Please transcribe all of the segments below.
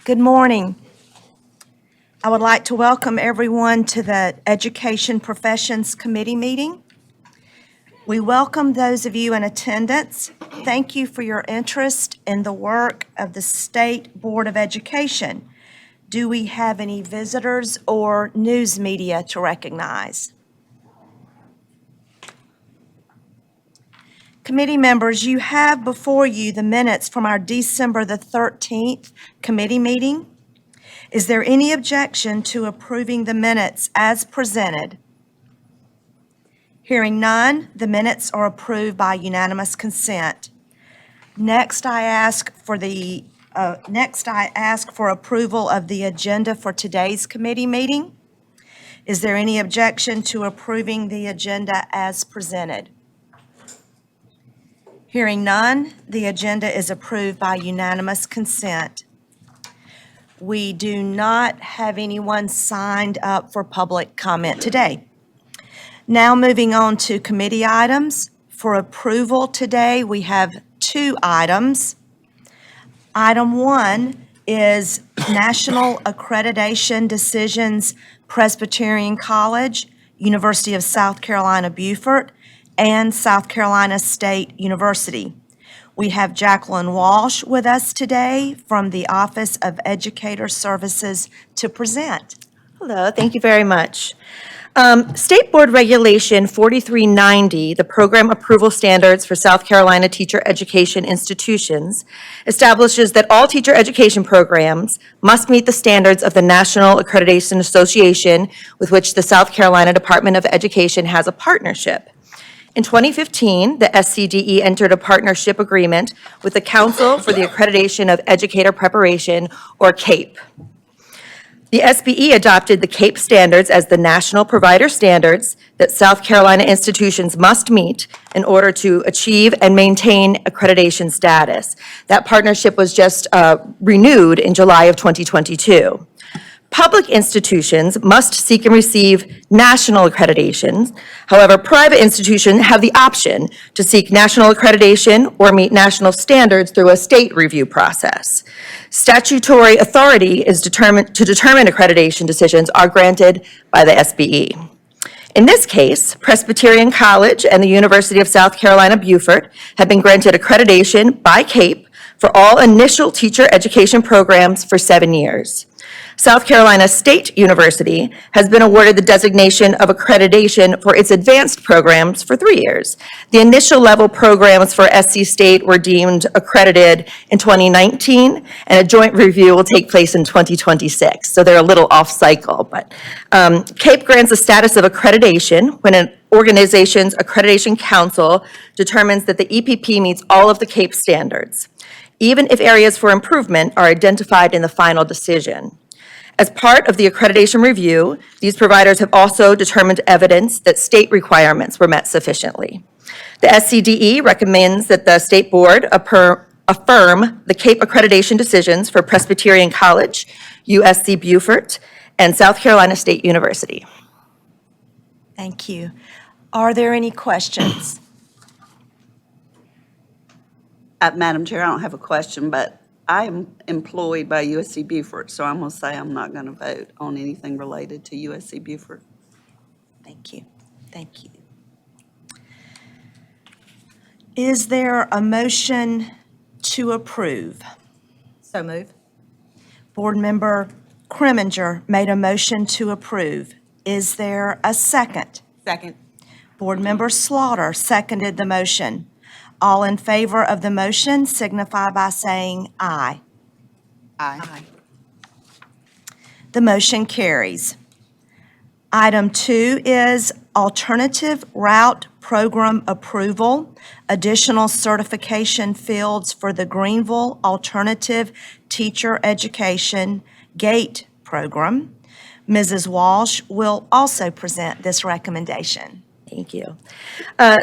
Good morning. I would like to welcome everyone to the Education Professions Committee meeting. We welcome those of you in attendance. Thank you for your interest in the work of the State Board of Education. Do we have any visitors or news media to recognize? Committee members, you have before you the minutes from our December the 13th committee meeting. Is there any objection to approving the minutes as presented? Hearing none, the minutes are approved by unanimous consent. Next, I ask for approval of the agenda for today's committee meeting. Is there any objection to approving the agenda as presented? Hearing none, the agenda is approved by unanimous consent. We do not have anyone signed up for public comment today. Now moving on to committee items. For approval today, we have two items. Item 1 is National Accreditation Decisions, Presbyterian College, University of South Carolina, Beaufort, and South Carolina State University. We have Jacqueline Walsh with us today from the Office of Educator Services to present. Hello, thank you very much. State Board Regulation 4390, the Program Approval Standards for South Carolina Teacher Education Institutions, establishes that all teacher education programs must meet the standards of the National Accreditation Association with which the South Carolina Department of Education has a partnership. In 2015, the SCDE entered a partnership agreement with the Council for the Accreditation of Educator Preparation, or CAPE. The SBE adopted the CAPE standards as the national provider standards that South Carolina institutions must meet in order to achieve and maintain accreditation status. That partnership was just renewed in July of 2022. Public institutions must seek and receive national accreditations. However, private institutions have the option to seek national accreditation or meet national standards through a state review process. Statutory authority is to determine accreditation decisions are granted by the SBE. In this case, Presbyterian College and the University of South Carolina, Beaufort have been granted accreditation by CAPE for all initial teacher education programs for 7 years. South Carolina State University has been awarded the designation of accreditation for its advanced programs for 3 years. The initial level programs for SC State were deemed accredited in 2019, and a joint review will take place in 2026. So they're a little off cycle, but CAPE grants a status of accreditation when an organization's accreditation council determines that the EPP meets all of the CAPE standards, even if areas for improvement are identified in the final decision. As part of the accreditation review, these providers have also determined evidence that state requirements were met sufficiently. The SCDE recommends that the State Board affirm the CAPE accreditation decisions for Presbyterian College, USC Beaufort, and South Carolina State University. Thank you. Are there any questions? Madam Chair, I don't have a question, but I am employed by USC Beaufort, so I'm going to say I'm not going to vote on anything related to USC Beaufort. Thank you. Thank you. Is there a motion to approve? So move. Board Member Kriminger made a motion to approve. Is there a second? Second. Board Member Slaughter seconded the motion. All in favor of the motion signify by saying aye. Aye. The motion carries. Item 2 is alternative route program approval, additional certification fields for the Greenville Alternative Teacher Education GATE program. Mrs. Walsh will also present this recommendation. Thank you.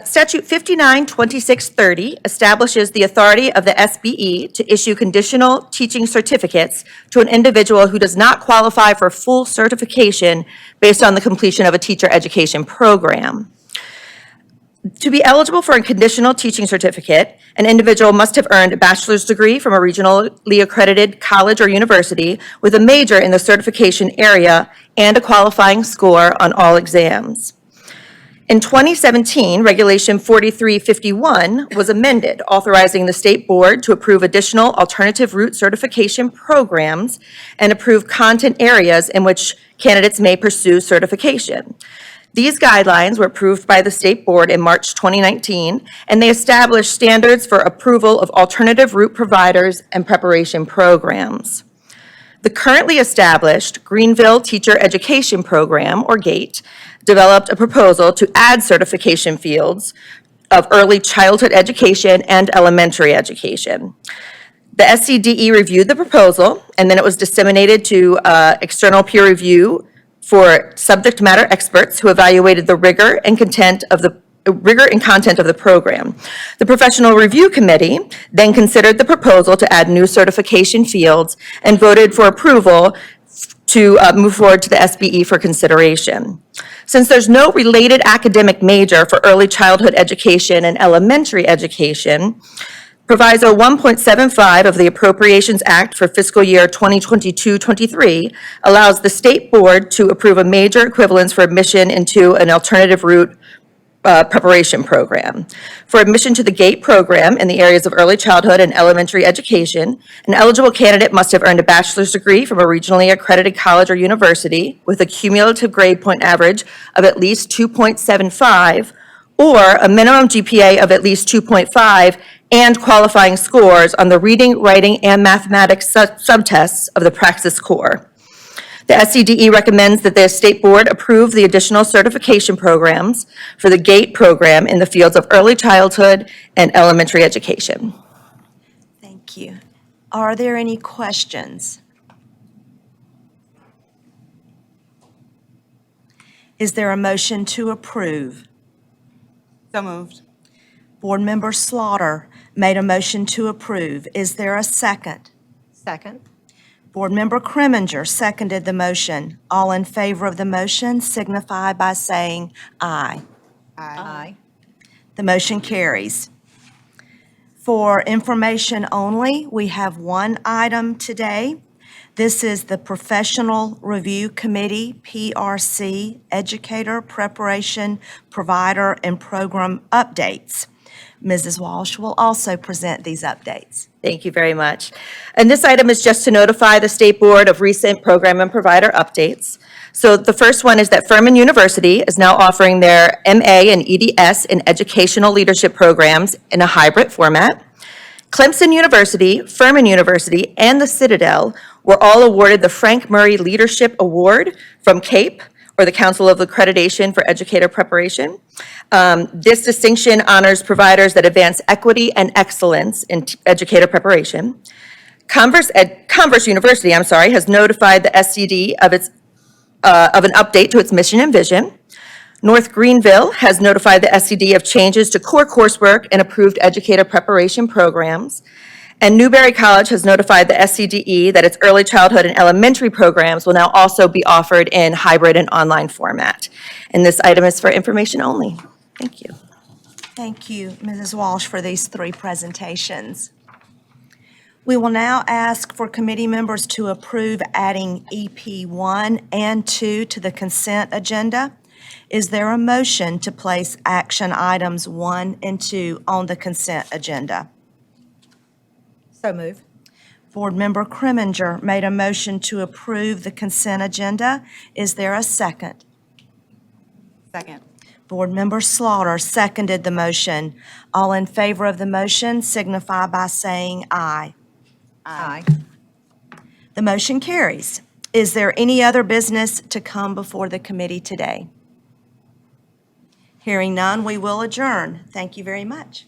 Statute 592630 establishes the authority of the SBE to issue conditional teaching certificates to an individual who does not qualify for full certification based on the completion of a teacher education program. To be eligible for a conditional teaching certificate, an individual must have earned a bachelor's degree from a regionally accredited college or university with a major in the certification area and a qualifying score on all exams. In 2017, Regulation 4351 was amended, authorizing the State Board to approve additional alternative route certification programs and approve content areas in which candidates may pursue certification. These guidelines were approved by the State Board in March 2019, and they established standards for approval of alternative route providers and preparation programs. The currently established Greenville Teacher Education Program, or GATE, developed a proposal to add certification fields of early childhood education and elementary education. The SCDE reviewed the proposal, and then it was disseminated to external peer review for subject matter experts who evaluated the rigor and content of the program. The Professional Review Committee then considered the proposal to add new certification fields and voted for approval to move forward to the SBE for consideration. Since there's no related academic major for early childhood education and elementary education, Proviso 1.75 of the Appropriations Act for fiscal year 2022-23 allows the State Board to approve a major equivalence for admission into an alternative route preparation program. For admission to the GATE program in the areas of early childhood and elementary education, an eligible candidate must have earned a bachelor's degree from a regionally accredited college or university with a cumulative grade point average of at least 2.75 or a minimum GPA of at least 2.5 and qualifying scores on the reading, writing, and mathematics subtests of the Praxis Core. The SCDE recommends that the State Board approve the additional certification programs for the GATE program in the fields of early childhood and elementary education. Thank you. Are there any questions? Is there a motion to approve? So moved. Board Member Slaughter made a motion to approve. Is there a second? Second. Board Member Cremenger seconded the motion. All in favor of the motion signify by saying aye. Aye. The motion carries. For information only, we have one item today. This is the Professional Review Committee, PRC, Educator Preparation Provider and Program Updates. Mrs. Walsh will also present these updates. Thank you very much. And this item is just to notify the State Board of recent program and provider updates. So the first one is that Furman University is now offering their MA and EDS in educational leadership programs in a hybrid format. Clemson University, Furman University, and the Citadel were all awarded the Frank Murray Leadership Award from CAPE, or the Council of Accreditation for Educator Preparation. This distinction honors providers that advance equity and excellence in educator preparation. Converse University, has notified the SCD of an update to its mission and vision. North Greenville has notified the SCD of changes to core coursework and approved educator preparation programs. And Newberry College has notified the SCDE that its early childhood and elementary programs will now also be offered in hybrid and online format. And this item is for information only. Thank you. Thank you, Mrs. Walsh, for these three presentations. We will now ask for committee members to approve adding EP 1 and 2 to the consent agenda. Is there a motion to place action items 1 and 2 on the consent agenda? So moved. Board Member Cremenger made a motion to approve the consent agenda. Is there a second? Second. Board Member Slaughter seconded the motion. All in favor of the motion signify by saying aye. Aye. The motion carries. Is there any other business to come before the committee today? Hearing none, we will adjourn. Thank you very much.